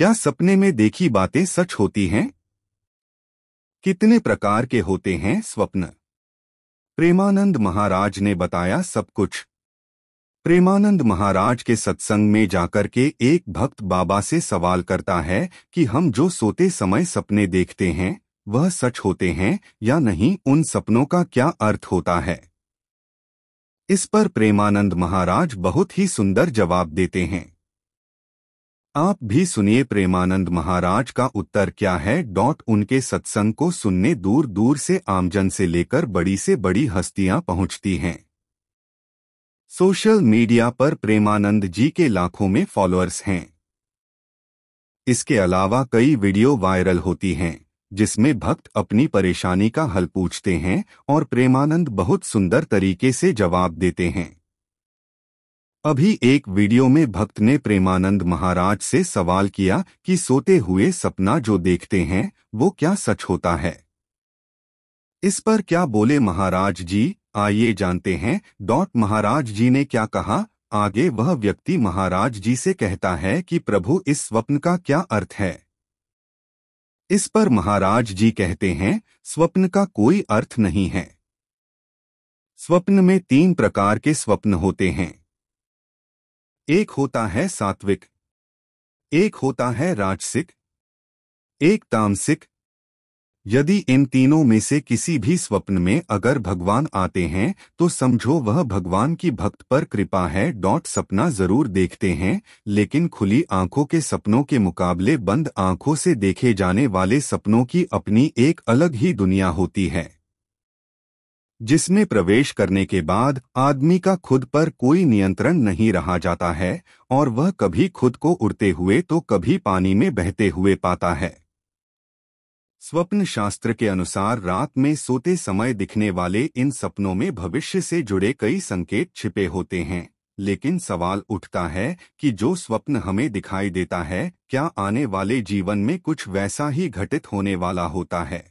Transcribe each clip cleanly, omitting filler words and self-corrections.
क्या सपने में देखी बातें सच होती हैं? कितने प्रकार के होते हैं स्वप्न? प्रेमानंद महाराज ने बताया सब कुछ। प्रेमानंद महाराज के सत्संग में जाकर के एक भक्त बाबा से सवाल करता है कि हम जो सोते समय सपने देखते हैं वह सच होते हैं या नहीं, उन सपनों का क्या अर्थ होता है। इस पर प्रेमानंद महाराज बहुत ही सुंदर जवाब देते हैं। आप भी सुनिए प्रेमानंद महाराज का उत्तर क्या है। उनके सत्संग को सुनने दूर दूर से आमजन से लेकर बड़ी से बड़ी हस्तियां पहुंचती हैं। सोशल मीडिया पर प्रेमानंद जी के लाखों में फॉलोअर्स हैं। इसके अलावा कई वीडियो वायरल होती हैं जिसमें भक्त अपनी परेशानी का हल पूछते हैं और प्रेमानंद बहुत सुंदर तरीके से जवाब देते हैं। अभी एक वीडियो में भक्त ने प्रेमानंद महाराज से सवाल किया कि सोते हुए सपना जो देखते हैं वो क्या सच होता है। इस पर क्या बोले महाराज जी, आइए जानते हैं। महाराज जी ने क्या कहा। आगे वह व्यक्ति महाराज जी से कहता है कि प्रभु, इस स्वप्न का क्या अर्थ है। इस पर महाराज जी कहते हैं, स्वप्न का कोई अर्थ नहीं है। स्वप्न में 3 प्रकार के स्वप्न होते हैं। एक होता है सात्विक, एक होता है राजसिक, एक तामसिक। यदि इन तीनों में से किसी भी स्वप्न में अगर भगवान आते हैं तो समझो वह भगवान की भक्त पर कृपा है। सपना जरूर देखते हैं, लेकिन खुली आंखों के सपनों के मुकाबले बंद आंखों से देखे जाने वाले सपनों की अपनी एक अलग ही दुनिया होती है, जिसमें प्रवेश करने के बाद आदमी का खुद पर कोई नियंत्रण नहीं रहा जाता है और वह कभी खुद को उड़ते हुए तो कभी पानी में बहते हुए पाता है। स्वप्न शास्त्र के अनुसार रात में सोते समय दिखने वाले इन सपनों में भविष्य से जुड़े कई संकेत छिपे होते हैं, लेकिन सवाल उठता है कि जो स्वप्न हमें दिखाई देता है क्या आने वाले जीवन में कुछ वैसा ही घटित होने वाला होता है।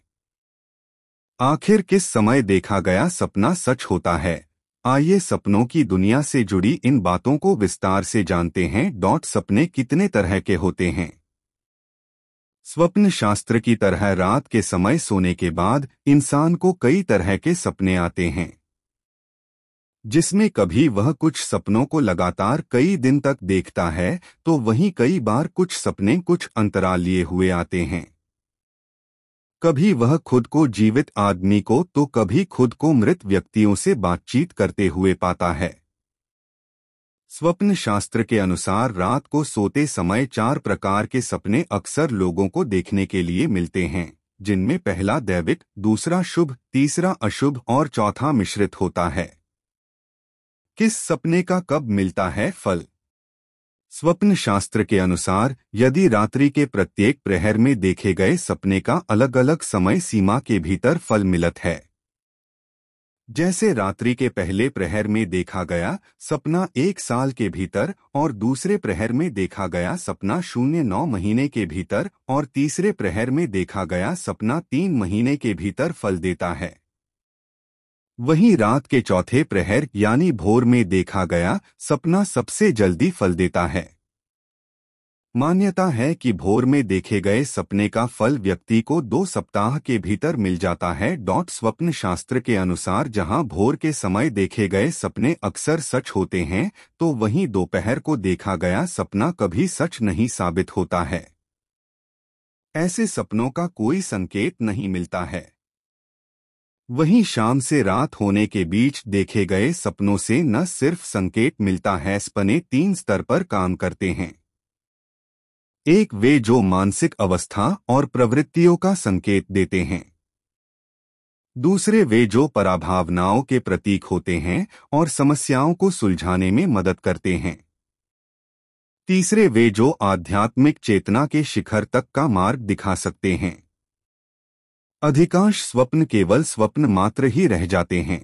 आखिर किस समय देखा गया सपना सच होता है। आइए सपनों की दुनिया से जुड़ी इन बातों को विस्तार से जानते हैं। सपने कितने तरह के होते हैं। स्वप्न शास्त्र की तरह रात के समय सोने के बाद इंसान को कई तरह के सपने आते हैं, जिसमें कभी वह कुछ सपनों को लगातार कई दिन तक देखता है तो वहीं कई बार कुछ सपने कुछ अंतराल लिए हुए आते हैं। कभी वह खुद को जीवित आदमी को तो कभी खुद को मृत व्यक्तियों से बातचीत करते हुए पाता है। स्वप्न शास्त्र के अनुसार रात को सोते समय 4 प्रकार के सपने अक्सर लोगों को देखने के लिए मिलते हैं, जिनमें पहला दैविक, दूसरा शुभ, तीसरा अशुभ और चौथा मिश्रित होता है। किस सपने का कब मिलता है फल। स्वप्न शास्त्र के अनुसार यदि रात्रि के प्रत्येक प्रहर में देखे गए सपने का अलग अलग समय सीमा के भीतर फल मिलत है, जैसे रात्रि के पहले प्रहर में देखा गया सपना 1 साल के भीतर और दूसरे प्रहर में देखा गया सपना 0-9 महीने के भीतर और तीसरे प्रहर में देखा गया सपना 3 महीने के भीतर फल देता है। वहीं रात के चौथे प्रहर यानी भोर में देखा गया सपना सबसे जल्दी फल देता है। मान्यता है कि भोर में देखे गए सपने का फल व्यक्ति को 2 सप्ताह के भीतर मिल जाता है। स्वप्न शास्त्र के अनुसार जहां भोर के समय देखे गए सपने अक्सर सच होते हैं तो वहीं दोपहर को देखा गया सपना कभी सच नहीं साबित होता है। ऐसे सपनों का कोई संकेत नहीं मिलता है। वहीं शाम से रात होने के बीच देखे गए सपनों से न सिर्फ संकेत मिलता है, सपने 3 स्तर पर काम करते हैं। एक वे जो मानसिक अवस्था और प्रवृत्तियों का संकेत देते हैं, दूसरे वे जो पराभावनाओं के प्रतीक होते हैं और समस्याओं को सुलझाने में मदद करते हैं, तीसरे वे जो आध्यात्मिक चेतना के शिखर तक का मार्ग दिखा सकते हैं। अधिकांश स्वप्न केवल स्वप्न मात्र ही रह जाते हैं।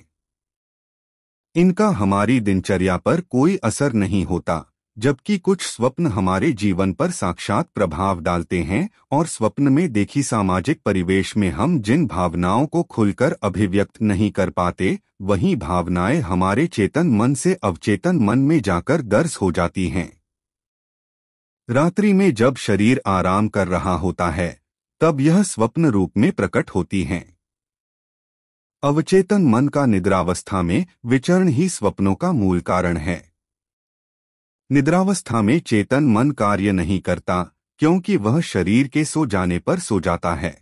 इनका हमारी दिनचर्या पर कोई असर नहीं होता, जबकि कुछ स्वप्न हमारे जीवन पर साक्षात प्रभाव डालते हैं और स्वप्न में देखी सामाजिक परिवेश में हम जिन भावनाओं को खुलकर अभिव्यक्त नहीं कर पाते, वही भावनाएं हमारे चेतन मन से अवचेतन मन में जाकर दर्ज हो जाती हैं। रात्रि में जब शरीर आराम कर रहा होता है तब यह स्वप्न रूप में प्रकट होती हैं। अवचेतन मन का निद्रावस्था में विचरण ही स्वप्नों का मूल कारण है। निद्रावस्था में चेतन मन कार्य नहीं करता क्योंकि वह शरीर के सो जाने पर सो जाता है,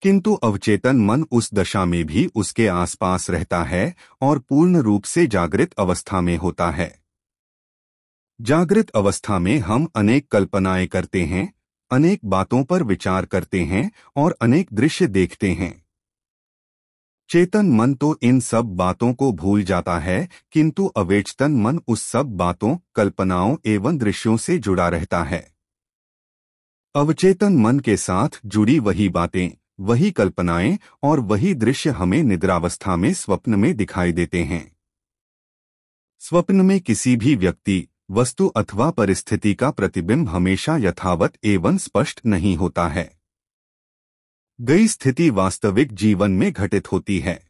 किंतु अवचेतन मन उस दशा में भी उसके आसपास रहता है और पूर्ण रूप से जागृत अवस्था में होता है। जागृत अवस्था में हम अनेक कल्पनाएं करते हैं, अनेक बातों पर विचार करते हैं और अनेक दृश्य देखते हैं। चेतन मन तो इन सब बातों को भूल जाता है, किंतु अवेचतन मन उस सब बातों, कल्पनाओं एवं दृश्यों से जुड़ा रहता है। अवचेतन मन के साथ जुड़ी वही बातें, वही कल्पनाएं और वही दृश्य हमें निद्रावस्था में स्वप्न में दिखाई देते हैं। स्वप्न में किसी भी व्यक्ति, वस्तु अथवा परिस्थिति का प्रतिबिंब हमेशा यथावत एवं स्पष्ट नहीं होता है। गई स्थिति वास्तविक जीवन में घटित होती है।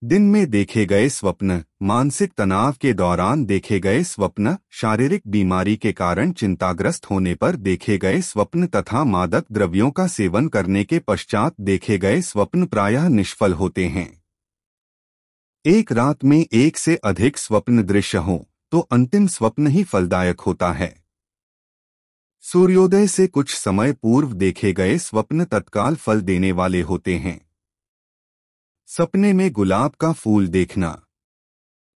दिन में देखे गए स्वप्न, मानसिक तनाव के दौरान देखे गए स्वप्न, शारीरिक बीमारी के कारण चिंताग्रस्त होने पर देखे गए स्वप्न तथा मादक द्रव्यों का सेवन करने के पश्चात देखे गए स्वप्न प्रायः निष्फल होते हैं। एक रात में एक से अधिक स्वप्न दृश्य हों तो अंतिम स्वप्न ही फलदायक होता है। सूर्योदय से कुछ समय पूर्व देखे गए स्वप्न तत्काल फल देने वाले होते हैं। सपने में गुलाब का फूल देखना।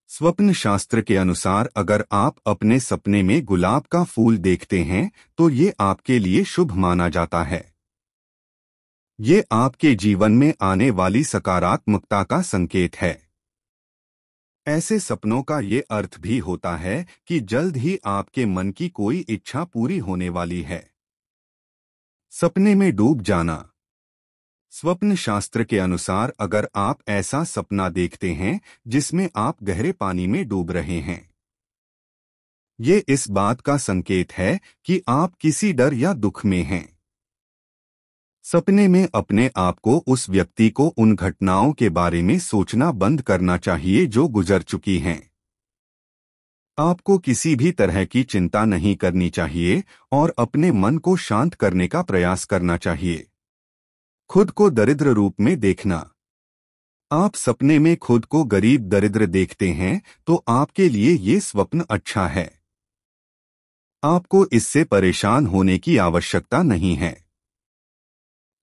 स्वप्न शास्त्र के अनुसार अगर आप अपने सपने में गुलाब का फूल देखते हैं तो ये आपके लिए शुभ माना जाता है। ये आपके जीवन में आने वाली सकारात्मकता का संकेत है। ऐसे सपनों का ये अर्थ भी होता है कि जल्द ही आपके मन की कोई इच्छा पूरी होने वाली है। सपने में डूब जाना। स्वप्न शास्त्र के अनुसार अगर आप ऐसा सपना देखते हैं जिसमें आप गहरे पानी में डूब रहे हैं, ये इस बात का संकेत है कि आप किसी डर या दुख में हैं। सपने में अपने आप को, उस व्यक्ति को उन घटनाओं के बारे में सोचना बंद करना चाहिए जो गुजर चुकी हैं। आपको किसी भी तरह की चिंता नहीं करनी चाहिए और अपने मन को शांत करने का प्रयास करना चाहिए। खुद को दरिद्र रूप में देखना। आप सपने में खुद को गरीब दरिद्र देखते हैं तो आपके लिए ये स्वप्न अच्छा है। आपको इससे परेशान होने की आवश्यकता नहीं है।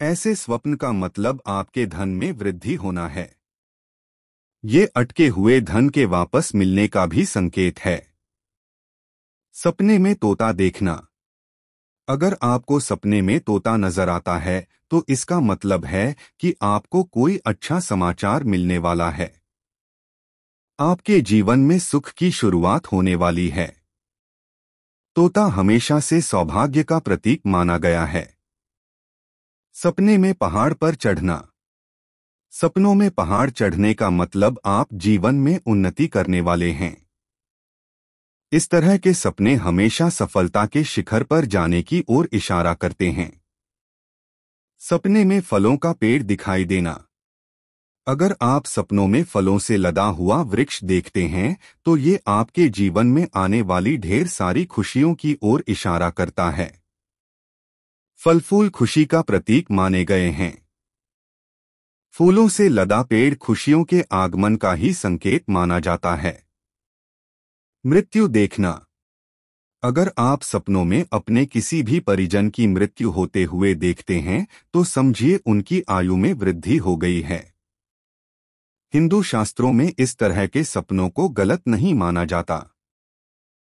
ऐसे स्वप्न का मतलब आपके धन में वृद्धि होना है। ये अटके हुए धन के वापस मिलने का भी संकेत है। सपने में तोता देखना। अगर आपको सपने में तोता नजर आता है तो इसका मतलब है कि आपको कोई अच्छा समाचार मिलने वाला है। आपके जीवन में सुख की शुरुआत होने वाली है। तोता हमेशा से सौभाग्य का प्रतीक माना गया है। सपने में पहाड़ पर चढ़ना। सपनों में पहाड़ चढ़ने का मतलब आप जीवन में उन्नति करने वाले हैं। इस तरह के सपने हमेशा सफलता के शिखर पर जाने की ओर इशारा करते हैं। सपने में फलों का पेड़ दिखाई देना। अगर आप सपनों में फलों से लदा हुआ वृक्ष देखते हैं तो ये आपके जीवन में आने वाली ढेर सारी खुशियों की ओर इशारा करता है। फल फूल खुशी का प्रतीक माने गए हैं। फूलों से लदा पेड़ खुशियों के आगमन का ही संकेत माना जाता है। मृत्यु देखना। अगर आप सपनों में अपने किसी भी परिजन की मृत्यु होते हुए देखते हैं तो समझिए उनकी आयु में वृद्धि हो गई है। हिंदू शास्त्रों में इस तरह के सपनों को गलत नहीं माना जाता।